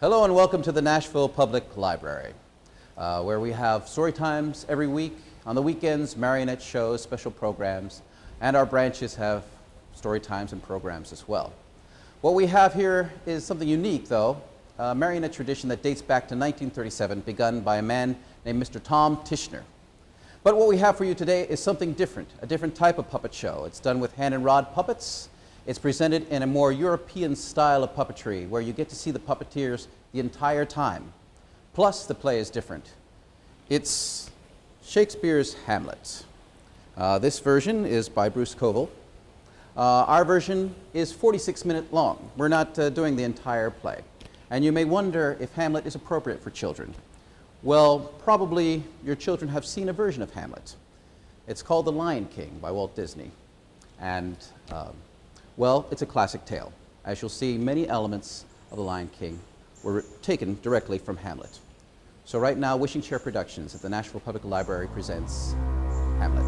Hello and welcome to the Nashville Public Library, where we have story times every week. On the weekends, marionette shows, special programs, and our branches have story times and programs as well. What we have here is something unique, though, a marionette tradition that dates back to 1937, begun by a man named Mr. Tom Tishner. But what we have for you today is something different, a different type of puppet show. It's done with hand and rod puppets. It's presented in a more European style of puppetry, where you get to see the puppeteers the entire time. Plus, the play is different. It's Shakespeare's Hamlet. This version is by Bruce Koval. Our version is 46 minutes long. We're not doing the entire play. And you may wonder if Hamlet is appropriate for children. Well, probably your children have seen a version of Hamlet. It's called The Lion King by Walt Disney. And well, it's a classic tale. As you'll see, many elements of The Lion King were taken directly from Hamlet. So right now, Wishing Chair Productions at the Nashville Public Library presents Hamlet.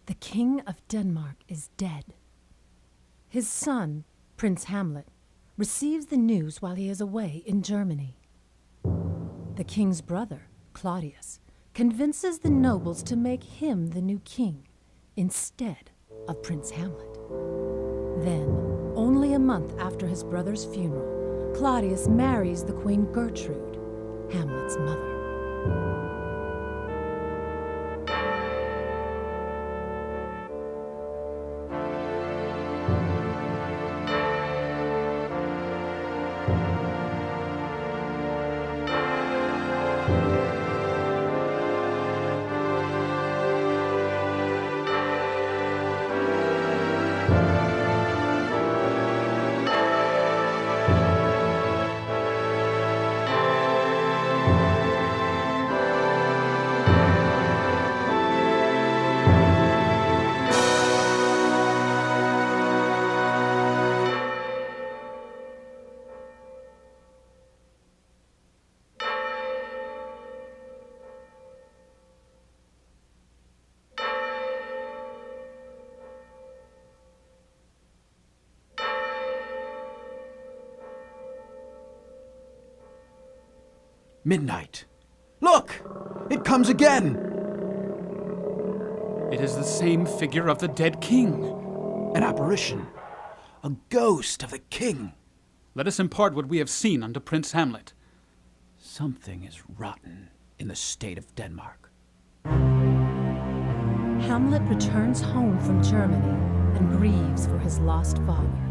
The King of Denmark is dead. His son, Prince Hamlet, receives the news while he is away in Germany. The king's brother, Claudius, convinces the nobles to make him the new king instead of Prince Hamlet. Then, only a month after his brother's funeral, Claudius marries the Queen Gertrude, Hamlet's mother. Midnight. Look! It comes again! It is the same figure of the dead king. An apparition. A ghost of the king. Let us impart what we have seen unto Prince Hamlet. Something is rotten in the state of Denmark. Hamlet returns home from Germany and grieves for his lost father.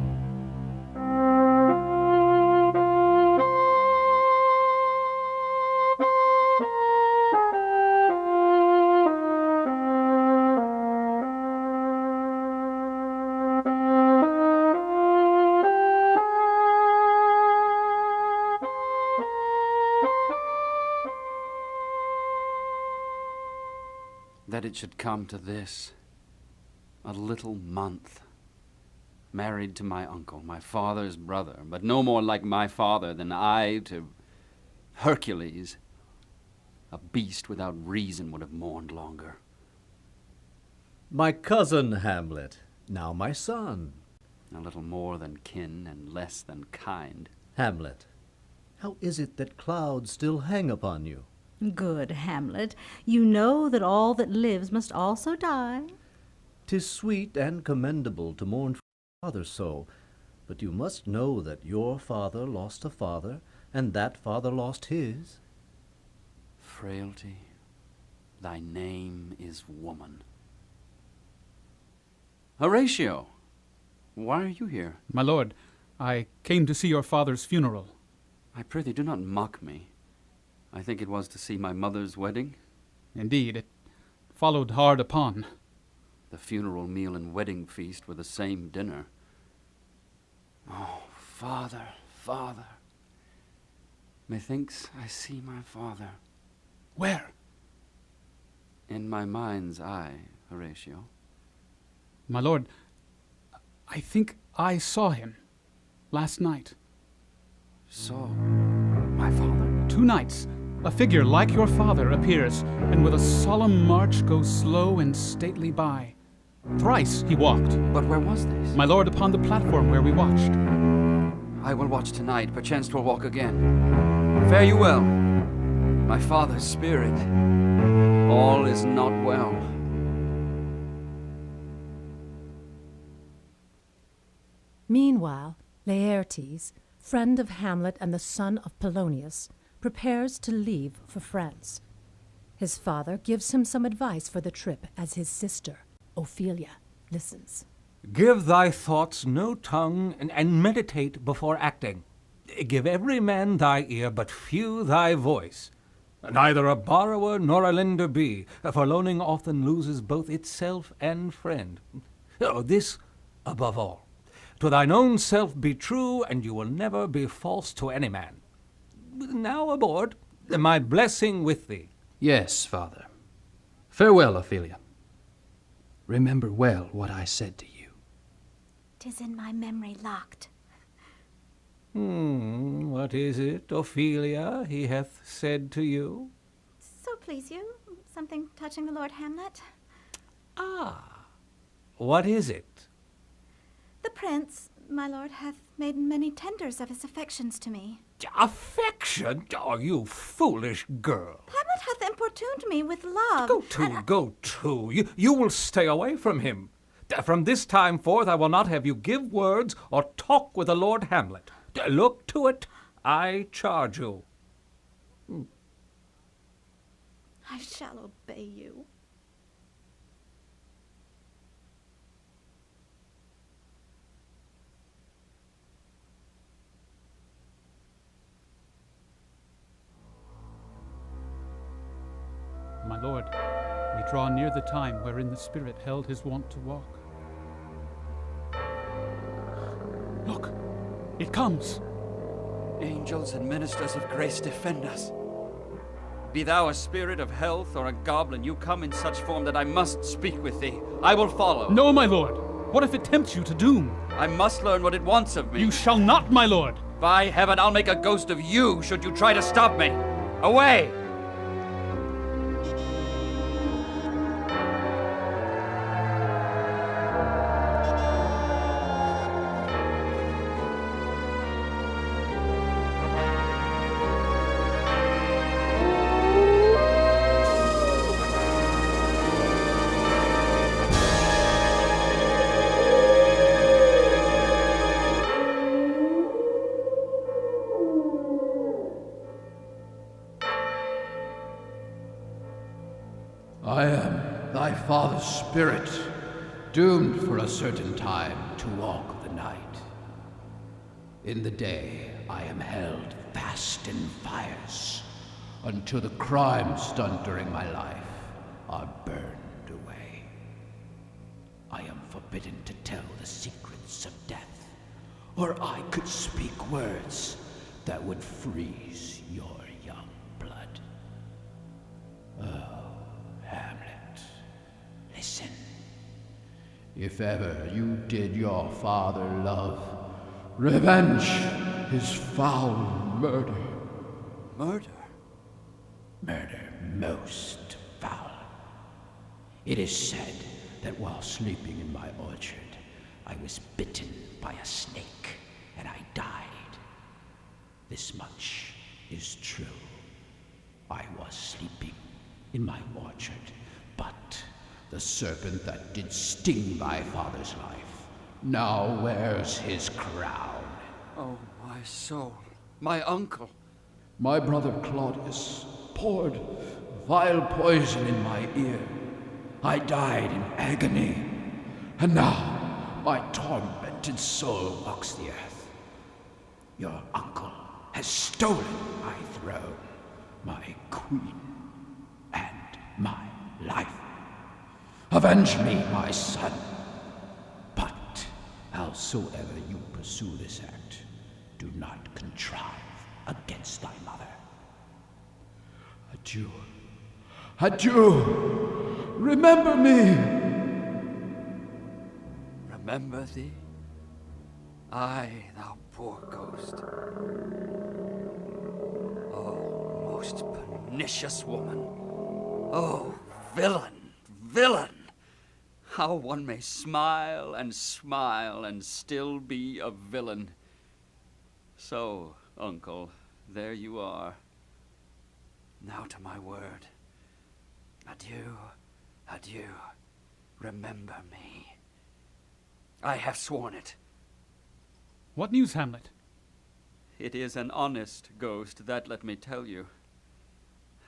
it should come to this. A little month. Married to my uncle, my father's brother, but no more like my father than I to Hercules. A beast without reason would have mourned longer. My cousin Hamlet, now my son. A little more than kin and less than kind. Hamlet, how is it that clouds still hang upon you? Good Hamlet, you know that all that lives must also die. 'Tis sweet and commendable to mourn for your father so, but you must know that your father lost a father, and that father lost his. Frailty, thy name is woman. Horatio, why are you here? My lord, I came to see your father's funeral. I prithee, do not mock me. I think it was to see my mother's wedding. Indeed, it followed hard upon. The funeral meal and wedding feast were the same dinner. Oh, father, father. Methinks I see my father. Where? In my mind's eye, Horatio. My lord, I think I saw him last night. Saw my father? 2 nights, a figure like your father appears, and with a solemn march goes slow and stately by. Thrice he walked. But where was this? My lord, upon the platform where we watched. I will watch tonight, perchance 'twill walk again. Fare you well, my father's spirit. All is not well. Meanwhile, Laertes, friend of Hamlet and the son of Polonius, prepares to leave for France. His father gives him some advice for the trip as his sister, Ophelia, listens. Give thy thoughts no tongue, and meditate before acting. Give every man thy ear, but few thy voice. Neither a borrower nor a lender be, for loaning often loses both itself and friend. Oh, this above all. To thine own self be true, and you will never be false to any man. Now aboard, my blessing with thee. Yes, father. Farewell, Ophelia. Remember well what I said to you. 'Tis in my memory locked. What is it, Ophelia, he hath said to you? So please you, something touching the Lord Hamlet. Ah, what is it? The prince, my lord, hath made many tenders of his affections to me. Affection? Oh, you foolish girl. Hamlet hath importuned me with love. Go to. You will stay away from him. From this time forth I will not have you give words or talk with the Lord Hamlet. Look to it, I charge you. I shall obey you. My lord, we draw near the time wherein the Spirit held his wont to walk. Look, it comes. Angels and ministers of grace, defend us. Be thou a spirit of health or a goblin, you come in such form that I must speak with thee. I will follow. No, my lord. What if it tempts you to doom? I must learn what it wants of me. You shall not, my lord. By heaven, I'll make a ghost of you should you try to stop me. Away! I am thy father's spirit, doomed for a certain time to walk the night. In the day I am held fast in fires, until the crimes done during my life are burned away. I am forbidden to tell the secrets of death, or I could speak words that would freeze your young blood. Oh, Hamlet, listen. If ever you did your father love, revenge his foul murder. Murder? Murder most foul. It is said that while sleeping in my orchard, I was bitten by a snake and I died. This much is true. I was sleeping in my orchard, but the serpent that did sting my father's life now wears his crown. Oh, my soul. My uncle. My brother Claudius poured vile poison in my ear. I died in agony, and now my tormented soul walks the earth. Your uncle has stolen my throne, my queen, and my life. Avenge me, my son. But howsoever you pursue this act, do not contrive against thy mother. Adieu. Adieu. Remember me. Remember thee? Aye, thou poor ghost. Oh, most pernicious woman. Oh, villain, villain! How one may smile and still be a villain. So, uncle, there you are. Now to my word. Adieu, adieu. Remember me. I have sworn it. What news, Hamlet? It is an honest ghost, that let me tell you.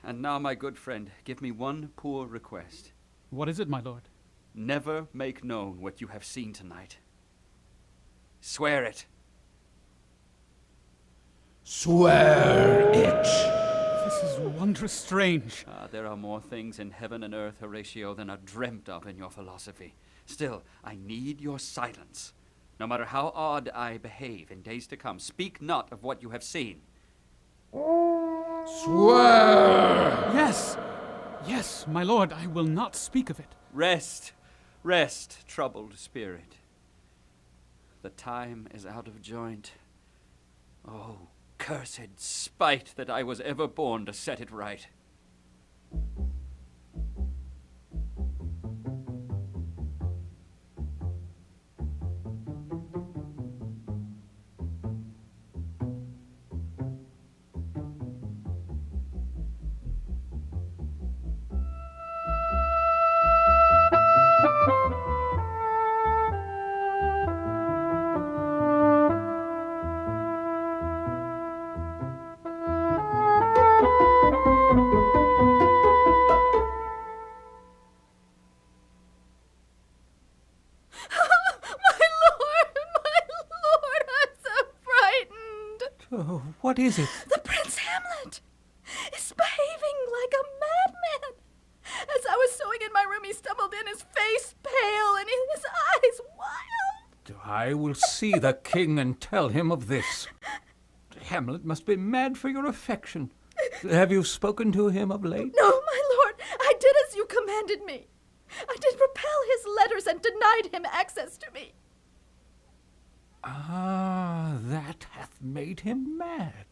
And now, my good friend, give me one poor request. What is it, my lord? Never make known what you have seen tonight. Swear it. Swear it. This is wondrous strange. There are more things in heaven and earth, Horatio, than are dreamt of in your philosophy. Still, I need your silence. No matter how odd I behave in days to come, speak not of what you have seen. Swear! Yes! Yes, my lord, I will not speak of it. Rest, rest, troubled spirit. The time is out of joint. Oh, cursed spite that I was ever born to set it right. What is it? The Prince Hamlet is behaving like a madman. As I was sewing in my room, he stumbled in, his face pale and his eyes wild. I will see the king and tell him of this. Hamlet must be mad for your affection. Have you spoken to him of late? No, my lord, I did as you commanded me. I did repel his letters and denied him access to me. Ah, that hath made him mad.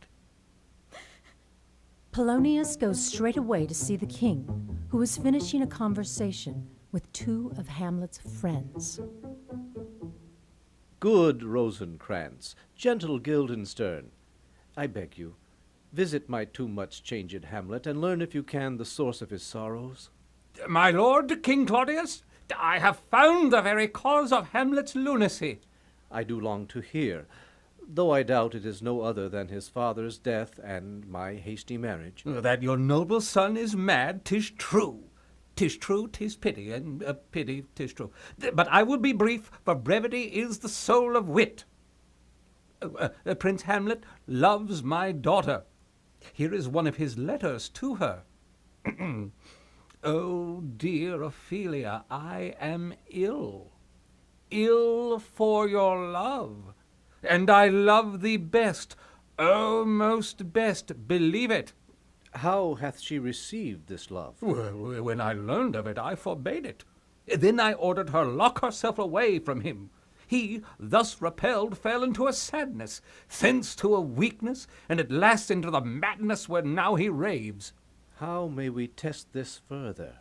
Polonius goes straight away to see the king, who is finishing a conversation with two of Hamlet's friends. Good Rosencrantz, gentle Guildenstern, I beg you, visit my too much changed Hamlet, and learn if you can the source of his sorrows. My lord, King Claudius, I have found the very cause of Hamlet's lunacy. I do long to hear, though I doubt it is no other than his father's death and my hasty marriage. That your noble son is mad, 'tis true. 'Tis true, 'tis pity, and pity, 'tis true. But I will be brief, for brevity is the soul of wit. Prince Hamlet loves my daughter. Here is one of his letters to her. Oh, dear Ophelia, I am ill. Ill for your love, and I love thee best, oh, most best, believe it. How hath she received this love? Well, when I learned of it, I forbade it. Then I ordered her lock herself away from him. He, thus repelled, fell into a sadness, thence to a weakness, and at last into the madness where now he raves. How may we test this further?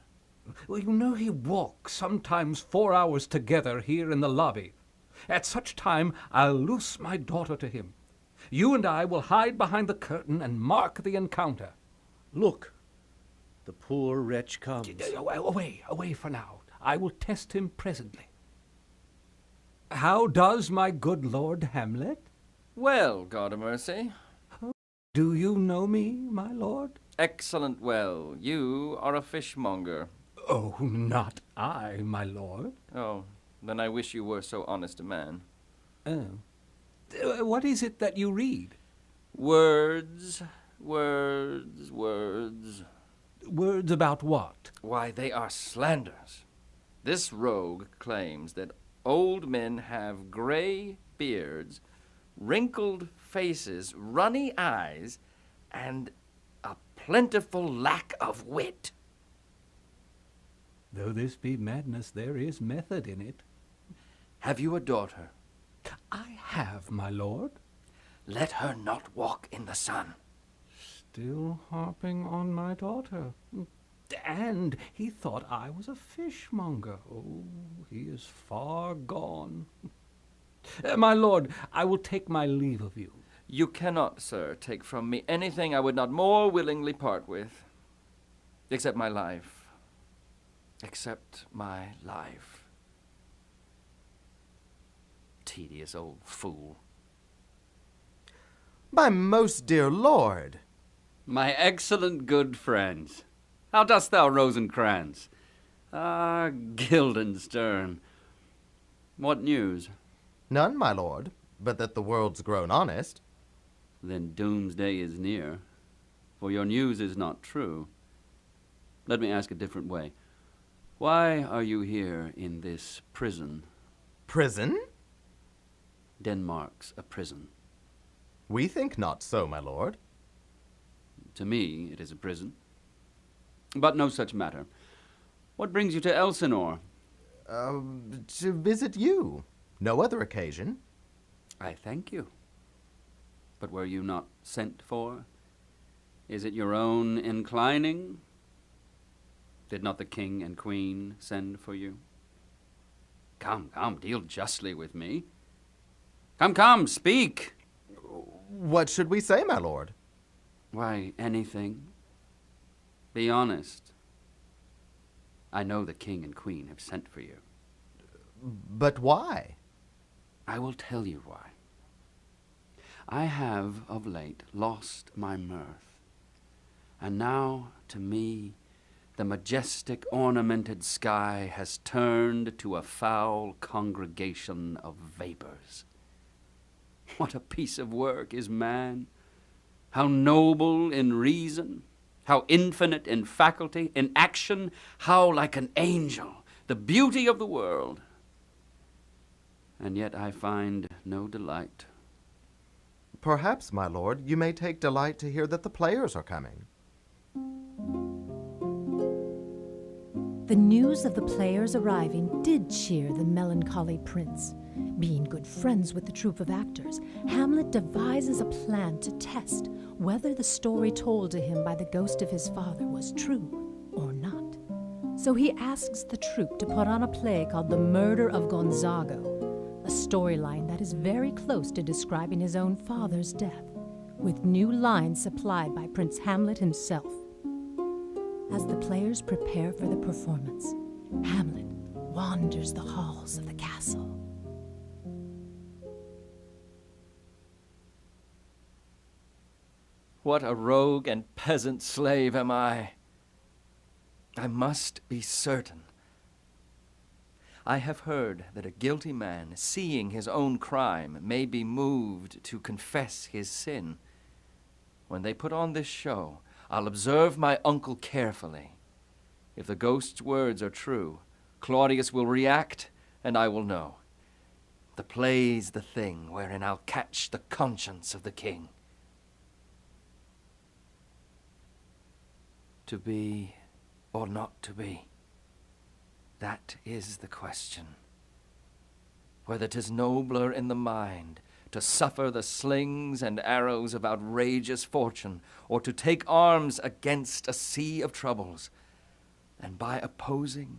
Well, you know he walks sometimes 4 hours together here in the lobby. At such time I'll loose my daughter to him. You and I will hide behind the curtain and mark the encounter. Look, the poor wretch comes. Away for now. I will test him presently. How does my good Lord Hamlet? Well, God of mercy. Do you know me, my lord? Excellent well. You are a fishmonger. Oh, not I, my lord. Oh, then I wish you were so honest a man. Oh. What is it that you read? Words, words, words. Words about what? Why, they are slanders. This rogue claims that old men have gray beards, wrinkled faces, runny eyes, and a plentiful lack of wit. Though this be madness, there is method in it. Have you a daughter? I have, my lord. Let her not walk in the sun. Still harping on my daughter. And he thought I was a fishmonger. Oh, he is far gone. My lord, I will take my leave of you. You cannot, sir, take from me anything I would not more willingly part with, except my life. Except my life. Tedious old fool. My most dear lord. My excellent good friends, how dost thou, Rosencrantz? Ah, Guildenstern. What news? None, my lord, but that the world's grown honest. Then doomsday is near, for your news is not true. Let me ask a different way. Why are you here in this prison? Prison? Denmark's a prison. We think not so, my lord. To me, it is a prison. But no such matter. What brings you to Elsinore? To visit you. No other occasion. I thank you. But were you not sent for? Is it your own inclining? Did not the king and queen send for you? Come, deal justly with me. Come, speak. What should we say, my lord? Why, anything. Be honest. I know the king and queen have sent for you. But why? I will tell you why. I have of late lost my mirth, and now to me the majestic ornamented sky has turned to a foul congregation of vapors. What a piece of work is man! How noble in reason, how infinite in faculty, in action, how like an angel, the beauty of the world. And yet I find no delight. Perhaps, my lord, you may take delight to hear that the players are coming. The news of the players arriving did cheer the melancholy prince. Being good friends with the troupe of actors, Hamlet devises a plan to test whether the story told to him by the ghost of his father was true or not. So he asks the troupe to put on a play called The Murder of Gonzago, a storyline that is very close to describing his own father's death, with new lines supplied by Prince Hamlet himself. As the players prepare for the performance, Hamlet wanders the halls of the castle. What a rogue and peasant slave am I! I must be certain. I have heard that a guilty man, seeing his own crime, may be moved to confess his sin. When they put on this show, I'll observe my uncle carefully. If the ghost's words are true, Claudius will react, and I will know. The play's the thing wherein I'll catch the conscience of the king. To be or not to be? That is the question. Whether 'tis nobler in the mind to suffer the slings and arrows of outrageous fortune, or to take arms against a sea of troubles, and by opposing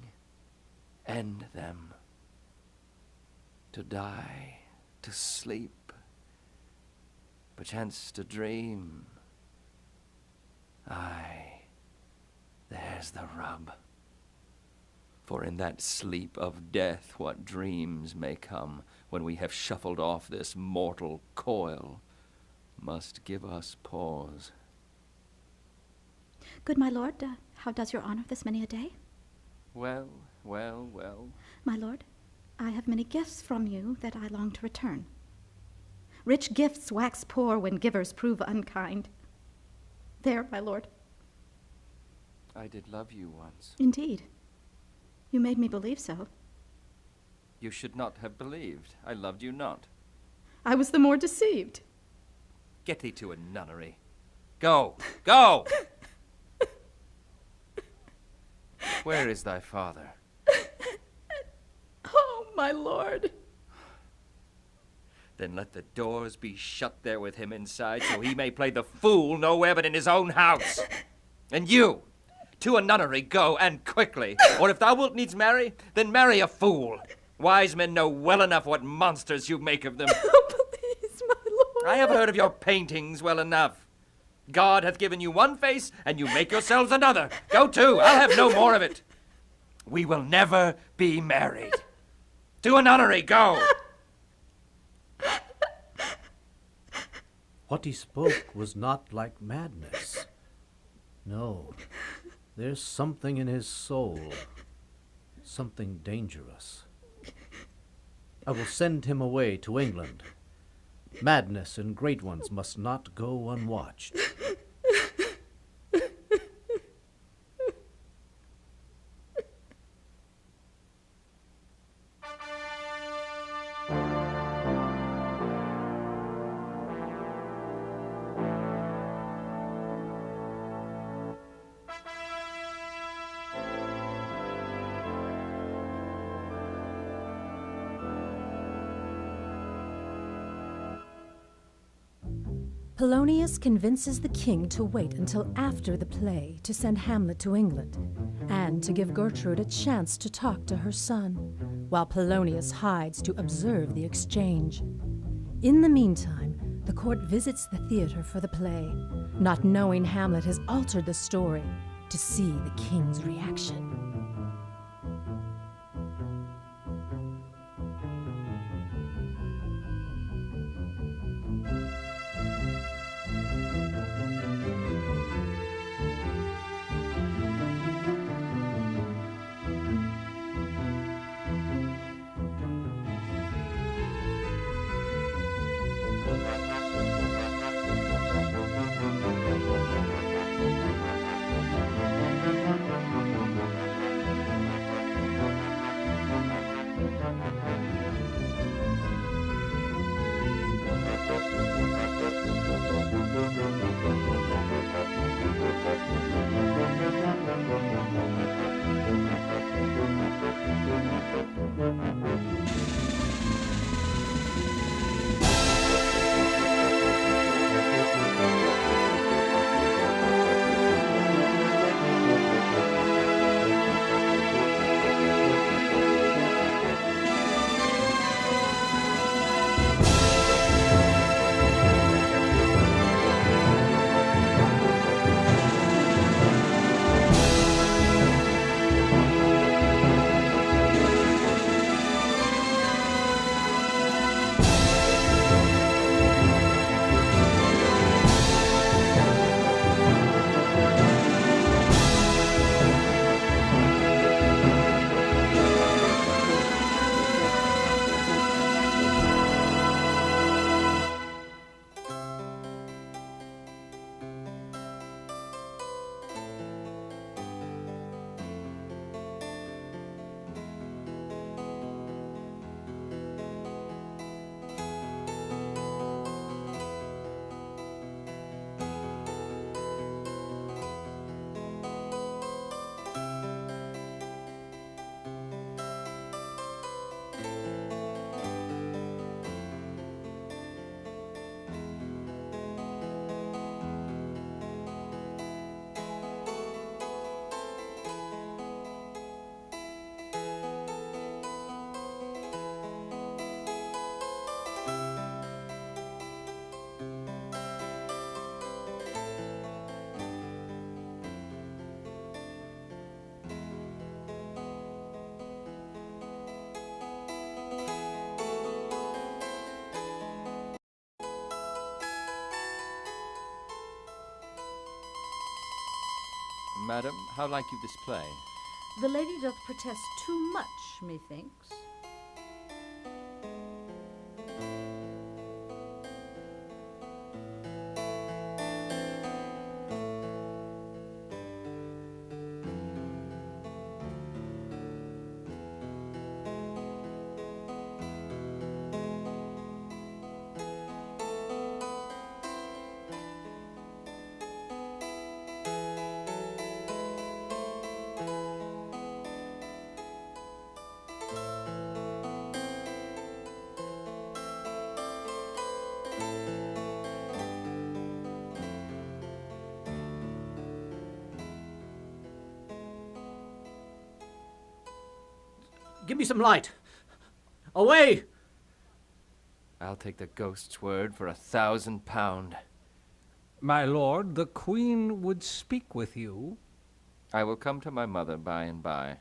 end them. To die, to sleep, perchance to dream. Aye, there's the rub. For in that sleep of death what dreams may come, when we have shuffled off this mortal coil, must give us pause. Good my lord, how does your honor this many a day? Well, well, well. My lord, I have many gifts from you that I long to return. Rich gifts wax poor when givers prove unkind. There, my lord. I did love you once. Indeed. You made me believe so. You should not have believed. I loved you not. I was the more deceived. Get thee to a nunnery. Go! Go! Where is thy father? Oh, my lord. Then let the doors be shut there with him inside, so he may play the fool nowhere but in his own house. And you, to a nunnery go, and quickly. Or if thou wilt needs marry, then marry a fool. Wise men know well enough what monsters you make of them. Oh, please, my lord. I have heard of your paintings well enough. God hath given you one face, and you make yourselves another. Go to, I'll have no more of it. We will never be married. To a nunnery, go! What he spoke was not like madness. No, there's something in his soul, something dangerous. I will send him away to England. Madness and great ones must not go unwatched. Polonius convinces the king to wait until after the play to send Hamlet to England, and to give Gertrude a chance to talk to her son, while Polonius hides to observe the exchange. In the meantime, the court visits the theater for the play, not knowing Hamlet has altered the story to see the king's reaction. Madam, how like you this play? The lady doth protest too much, methinks. Give me some light. Away! I'll take the ghost's word for £1,000. My lord, the queen would speak with you. I will come to my mother by and by.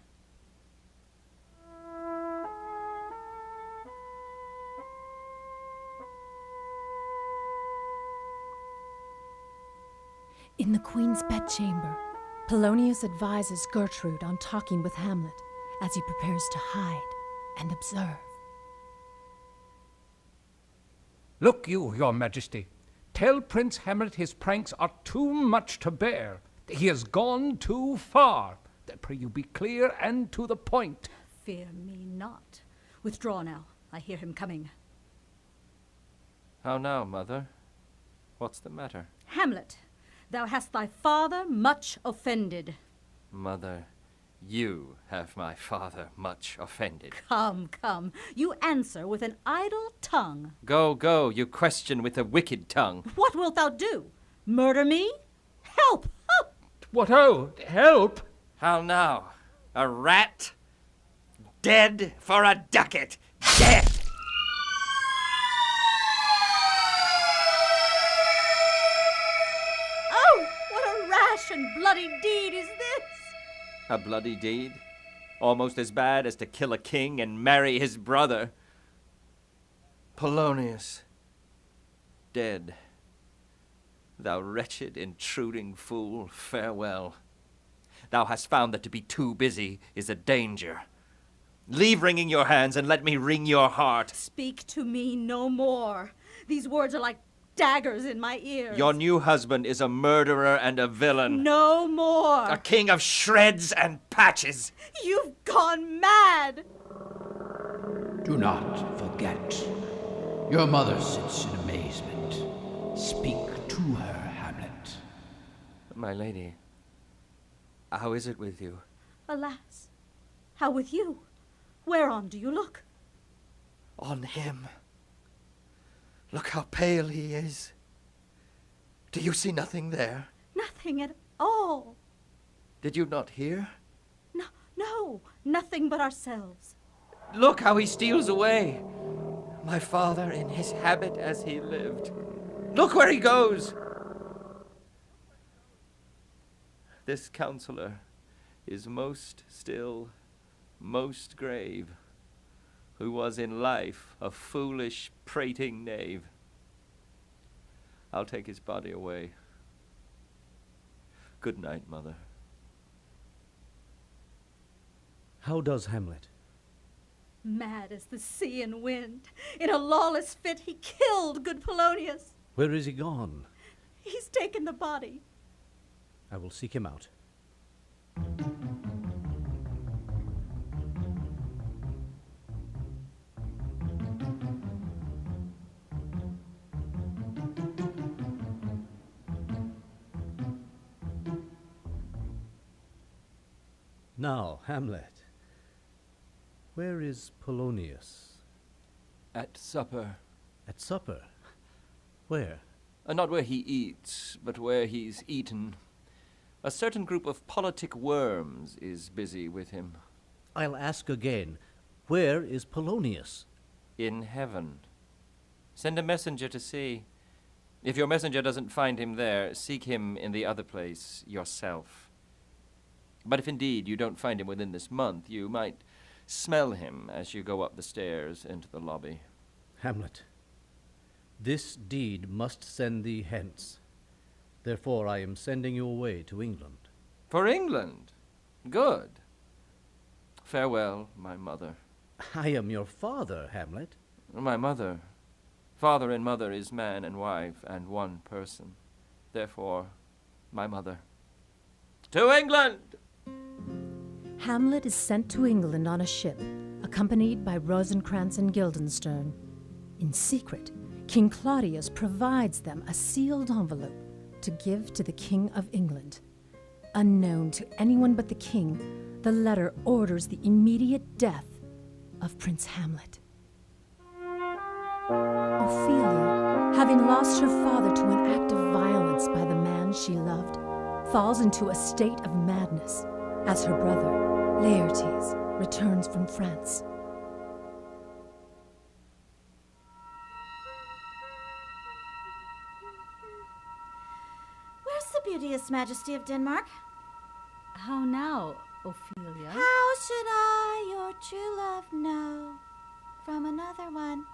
In the queen's bedchamber, Polonius advises Gertrude on talking with Hamlet as he prepares to hide and observe. Look you, your majesty. Tell Prince Hamlet his pranks are too much to bear. He has gone too far. Pray you be clear and to the point. Fear me not. Withdraw now. I hear him coming. How now, mother? What's the matter? Hamlet, thou hast thy father much offended. Mother, you have my father much offended. Come, come. You answer with an idle tongue. Go, go, you question with a wicked tongue. What wilt thou do? Murder me? Help! Help! What, oh, help? How now? A rat? Dead for a ducat! Dead! Oh, what a rash and bloody deed is this! A bloody deed? Almost as bad as to kill a king and marry his brother. Polonius, dead. Thou wretched, intruding fool, farewell. Thou hast found that to be too busy is a danger. Leave wringing your hands and let me wring your heart. Speak to me no more. These words are like daggers in my ears. Your new husband is a murderer and a villain. No more. A king of shreds and patches. You've gone mad. Do not forget. Your mother sits in amazement. Speak to her, Hamlet. My lady, how is it with you? Alas, how with you? Whereon do you look? On him. Look how pale he is. Do you see nothing there? Nothing at all. Did you not hear? No, nothing but ourselves. Look how he steals away. My father in his habit as he lived. Look where he goes. This counselor is most still, most grave, who was in life a foolish, prating knave. I'll take his body away. Good night, mother. How does Hamlet? Mad as the sea and wind. In a lawless fit, he killed good Polonius. Where is he gone? He's taken the body. I will seek him out. Now, Hamlet, where is Polonius? At supper. At supper? Where? Not where he eats, but where he's eaten. A certain group of politic worms is busy with him. I'll ask again. Where is Polonius? In heaven. Send a messenger to see. If your messenger doesn't find him there, seek him in the other place yourself. But if indeed you don't find him within this month, you might smell him as you go up the stairs into the lobby. Hamlet, this deed must send thee hence. Therefore I am sending you away to England. For England? Good. Farewell, my mother. I am your father, Hamlet. My mother. Father and mother is man and wife and one person. Therefore, my mother. To England! Hamlet is sent to England on a ship, accompanied by Rosencrantz and Guildenstern. In secret, King Claudius provides them a sealed envelope to give to the King of England. Unknown to anyone but the king, the letter orders the immediate death of Prince Hamlet. Ophelia, having lost her father to an act of violence by the man she loved, falls into a state of madness as her brother, Laertes, returns from France. Where's the beauteous majesty of Denmark? How now, Ophelia? How should I, your true love, know from another one?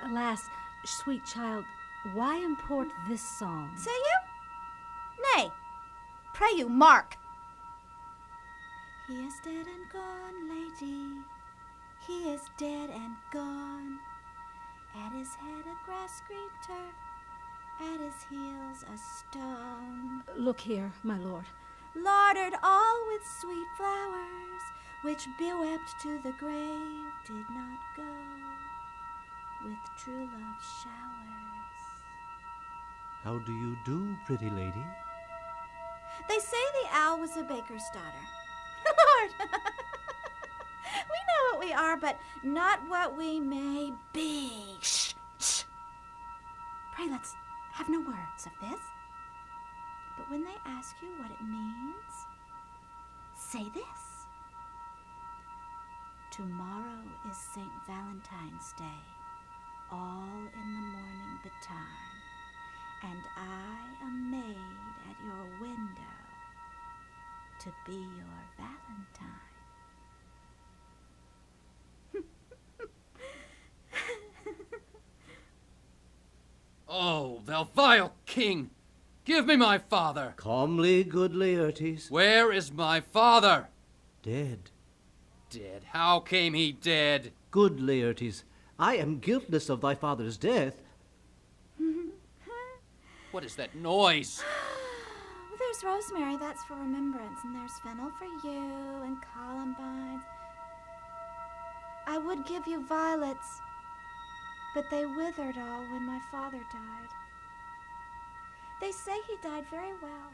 Alas, sweet child, why import this song? Say you? Nay, pray you, mark. He is dead and gone, lady. He is dead and gone. At his head a grass-green turf, at his heels a stone. Look here, my lord. Lardered all with sweet flowers, which bewept to the grave did not go with true love's showers. How do you do, pretty lady? They say the owl was a baker's daughter. Lord, we know what we are, but not what we may be. Shh, shh. Pray let's have no words of this. But when they ask you what it means, say this. Tomorrow is St. Valentine's Day, all in the morning betime, and I am made at your window to be your Valentine. Oh, thou vile king! Give me my father! Calmly, good Laertes. Where is my father? Dead. Dead? How came he dead? Good Laertes, I am guiltless of thy father's death. What is that noise? Well, there's rosemary, that's for remembrance, and there's fennel for you, and columbines. I would give you violets, but they withered all when my father died. They say he died very well,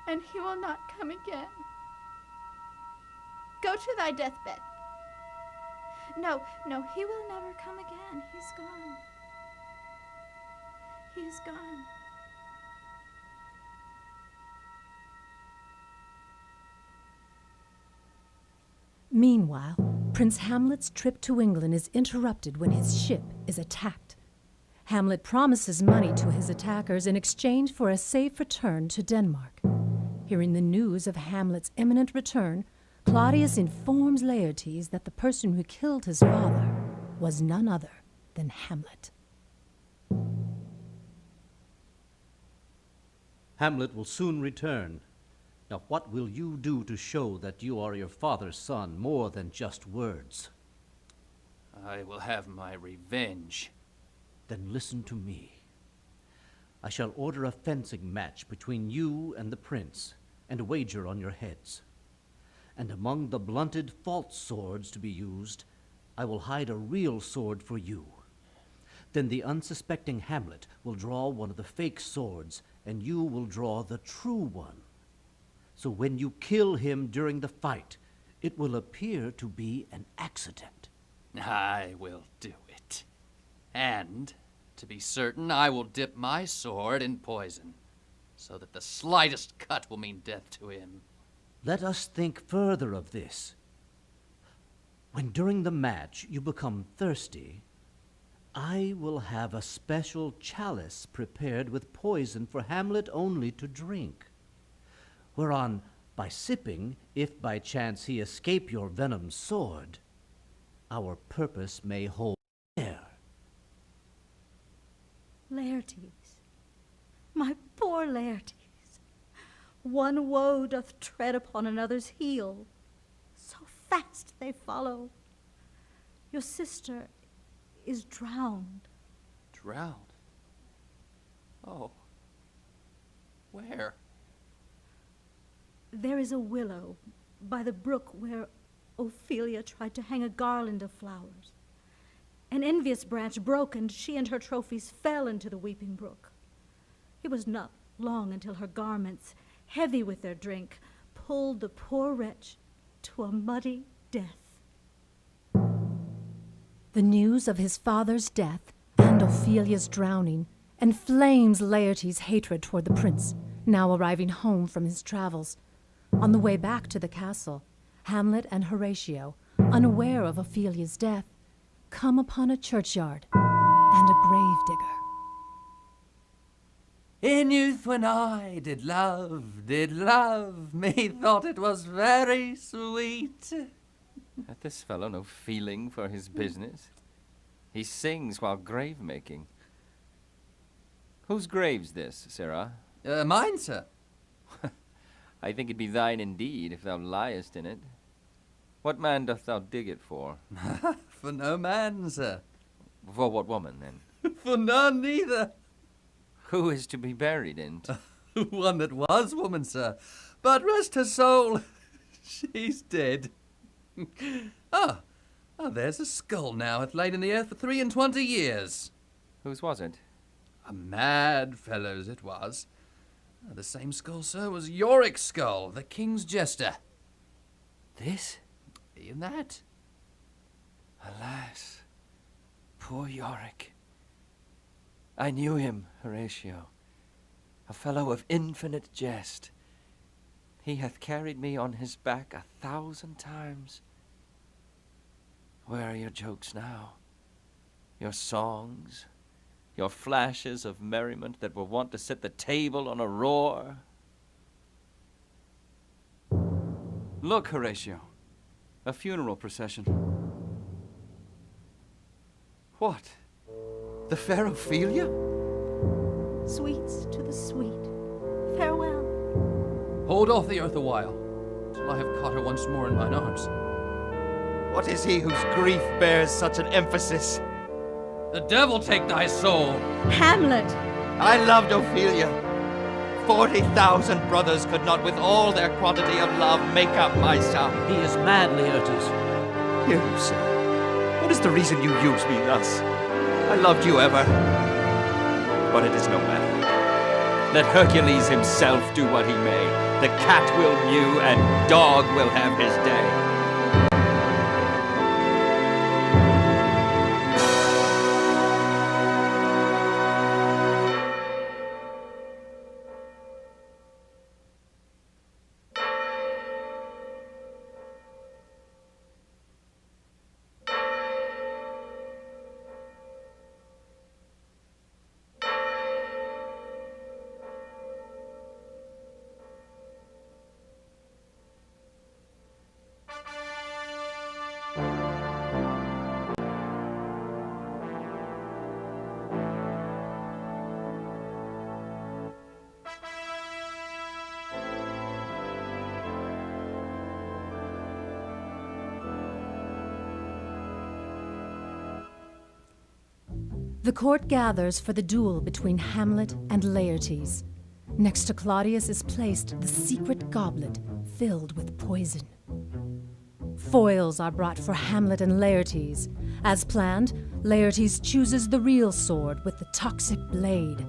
and he will not come again. Go to thy deathbed. No, no, he will never come again. He's gone. He is gone. Meanwhile, Prince Hamlet's trip to England is interrupted when his ship is attacked. Hamlet promises money to his attackers in exchange for a safe return to Denmark. Hearing the news of Hamlet's imminent return, Claudius informs Laertes that the person who killed his father was none other than Hamlet. Hamlet will soon return. Now what will you do to show that you are your father's son more than just words? I will have my revenge. Then listen to me. I shall order a fencing match between you and the prince, and a wager on your heads. And among the blunted false swords to be used, I will hide a real sword for you. Then the unsuspecting Hamlet will draw one of the fake swords, and you will draw the true one. So when you kill him during the fight, it will appear to be an accident. I will do it. And, to be certain, I will dip my sword in poison, so that the slightest cut will mean death to him. Let us think further of this. When during the match you become thirsty, I will have a special chalice prepared with poison for Hamlet only to drink, whereon, by sipping, if by chance he escape your venom's sword, our purpose may hold fair. Laertes, my poor One woe doth tread upon another's heel. So fast they follow. Your sister is drowned. Drowned? Oh. Where? There is a willow by the brook where Ophelia tried to hang a garland of flowers. An envious branch broke, and she and her trophies fell into the weeping brook. It was not long until her garments, heavy with their drink, pulled the poor wretch to a muddy death. The news of his father's death and Ophelia's drowning inflames Laertes' hatred toward the prince, now arriving home from his travels. On the way back to the castle, Hamlet and Horatio, unaware of Ophelia's death, come upon a churchyard and a grave digger. In youth when I did love, methought it was very sweet. Hath this fellow no feeling for his business? He sings while grave-making. Whose grave's this, sirrah? Mine, sir. I think it be thine indeed, if thou liest in it. What man doth thou dig it for? For no man, sir. For what woman, then? For none neither. Who is to be buried in't? One that was woman, sir. But rest her soul, she's dead. There's a skull now hath laid in the earth for 23 years. Whose was it? A mad fellow's it was. The same skull, sir, was Yorick's skull, the king's jester. This? E'en that. Alas, poor Yorick. I knew him, Horatio, a fellow of infinite jest. He hath carried me on his back 1,000 times. Where are your jokes now? Your songs? Your flashes of merriment that were wont to set the table on a roar? Look, Horatio, a funeral procession. What? The fair Ophelia? Sweets to the sweet. Farewell. Hold off the earth a while, till I have caught her once more in mine arms. What is he whose grief bears such an emphasis? The devil take thy soul! Hamlet! I loved Ophelia. 40,000 brothers could not with all their quantity of love make up my sum. He is mad, Laertes. Hear you, sir. What is the reason you use me thus? I loved you ever. But it is no matter. Let Hercules himself do what he may. The cat will mew and dog will have his day. The court gathers for the duel between Hamlet and Laertes. Next to Claudius is placed the secret goblet filled with poison. Foils are brought for Hamlet and Laertes. As planned, Laertes chooses the real sword with the toxic blade.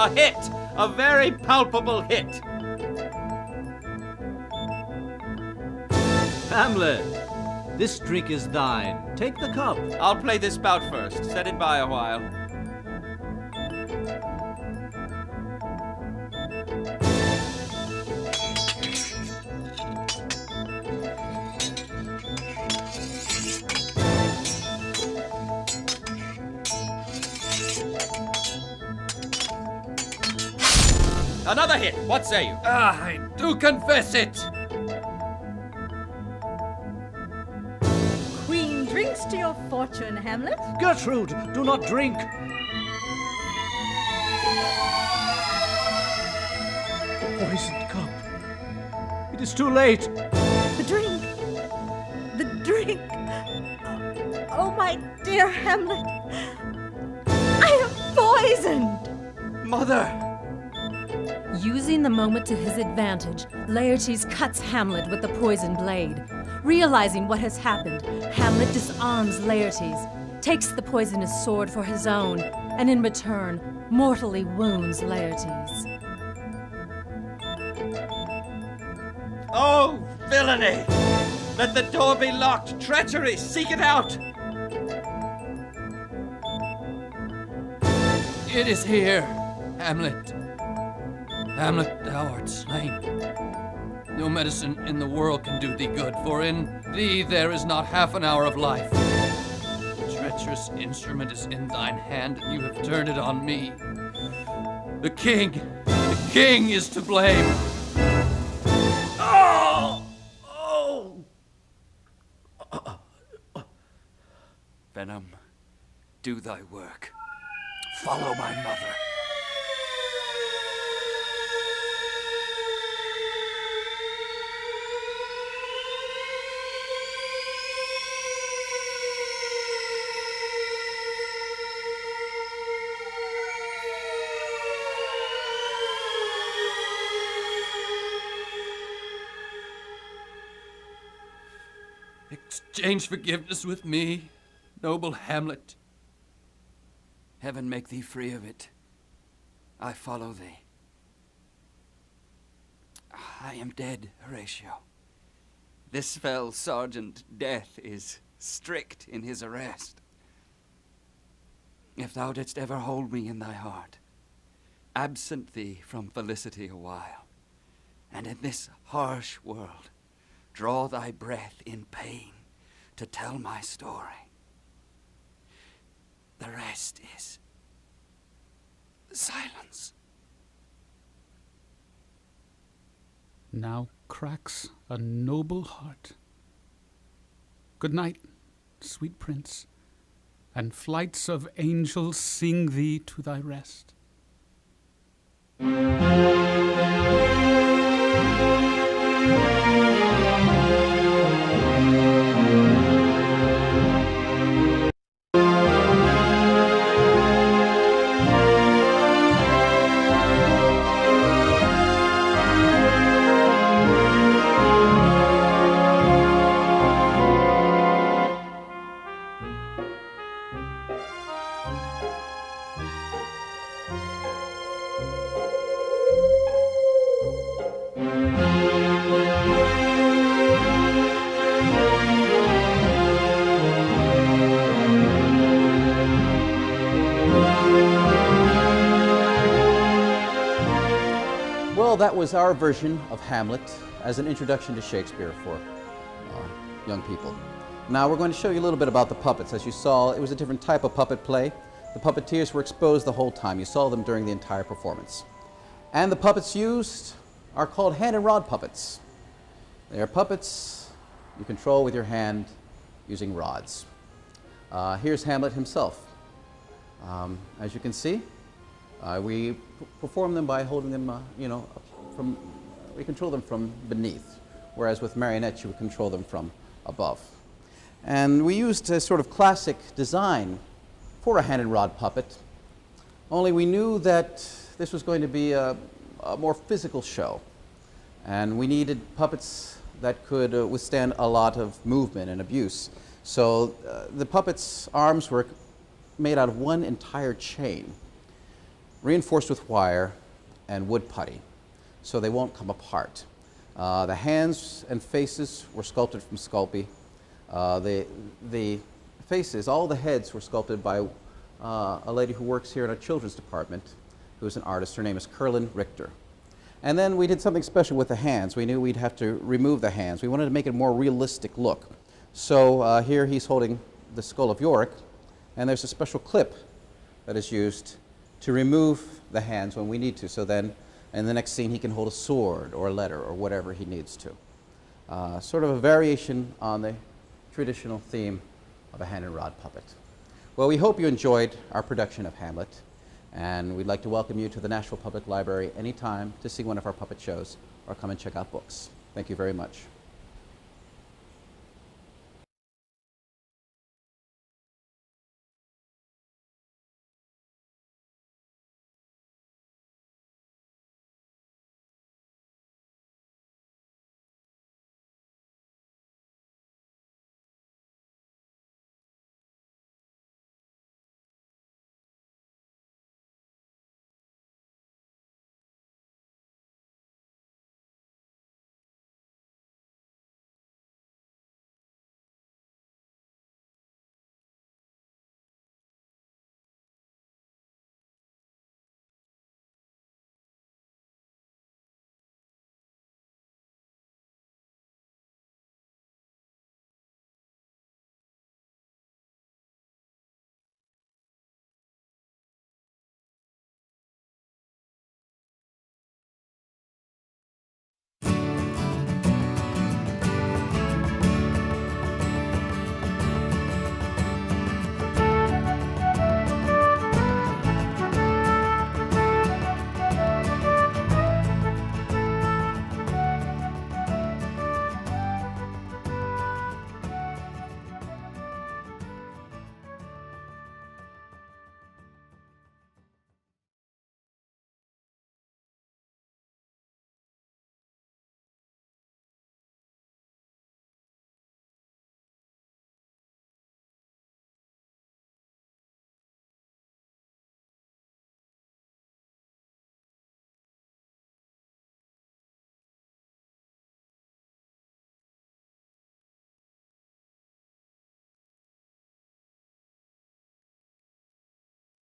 A hit! A very palpable hit! Hamlet, this drink is thine. Take the cup. I'll play this bout first. Set it by a while. Another hit! What say you? I do confess it! Queen drinks to your fortune, Hamlet. Gertrude, do not drink. The poisoned cup. It is too late. The drink. The drink. Oh, my dear Hamlet. I am poisoned. Mother! Using the moment to his advantage, Laertes cuts Hamlet with the poisoned blade. Realizing what has happened, Hamlet disarms Laertes, takes the poisonous sword for his own, and in return, mortally wounds Laertes. Oh, villainy! Let the door be locked! Treachery! Seek it out! It is here, Hamlet. Hamlet, thou art slain. No medicine in the world can do thee good, for in thee there is not half an hour of life. The treacherous instrument is in thine hand, and you have turned it on me. The king is to blame. Oh! Oh! Venom, do thy work. Follow my mother. Exchange forgiveness with me, noble Hamlet. Heaven make thee free of it. I follow thee. I am dead, Horatio. This fell Sergeant Death is strict in his arrest. If thou didst ever hold me in thy heart, absent thee from felicity a while, and in this harsh world draw thy breath in pain to tell my story, the rest is silence. Now cracks a noble heart. Good night, sweet prince, and flights of angels sing thee to thy rest. Well, that was our version of Hamlet as an introduction to Shakespeare for young people. Now we're going to show you a little bit about the puppets. As you saw, it was a different type of puppet play. The puppeteers were exposed the whole time. You saw them during the entire performance. And the puppets used are called hand and rod puppets. They are puppets you control with your hand using rods. Here's Hamlet himself. As you can see, we perform them by holding them, we control them from beneath, whereas with marionettes you would control them from above. And we used a sort of classic design for a hand and rod puppet, only we knew that this was going to be a more physical show. And we needed puppets that could withstand a lot of movement and abuse. So the puppets' arms were made out of one entire chain. reinforced with wire and wood putty, so they won't come apart. The hands and faces were sculpted from Sculpey. The faces, all the heads were sculpted by a lady who works here in our children's department, who is an artist. Her name is Curlin Richter. And then we did something special with the hands. We knew we'd have to remove the hands. We wanted to make it a more realistic look. So here he's holding the skull of Yorick, and there's a special clip that is used to remove the hands when we need to. So then in the next scene he can hold a sword or a letter or whatever he needs to. Sort of a variation on the traditional theme of a hand and rod puppet. Well, we hope you enjoyed our production of Hamlet, and we'd like to welcome you to the Nashville Public Library anytime to see one of our puppet shows or come and check out books. Thank you very much.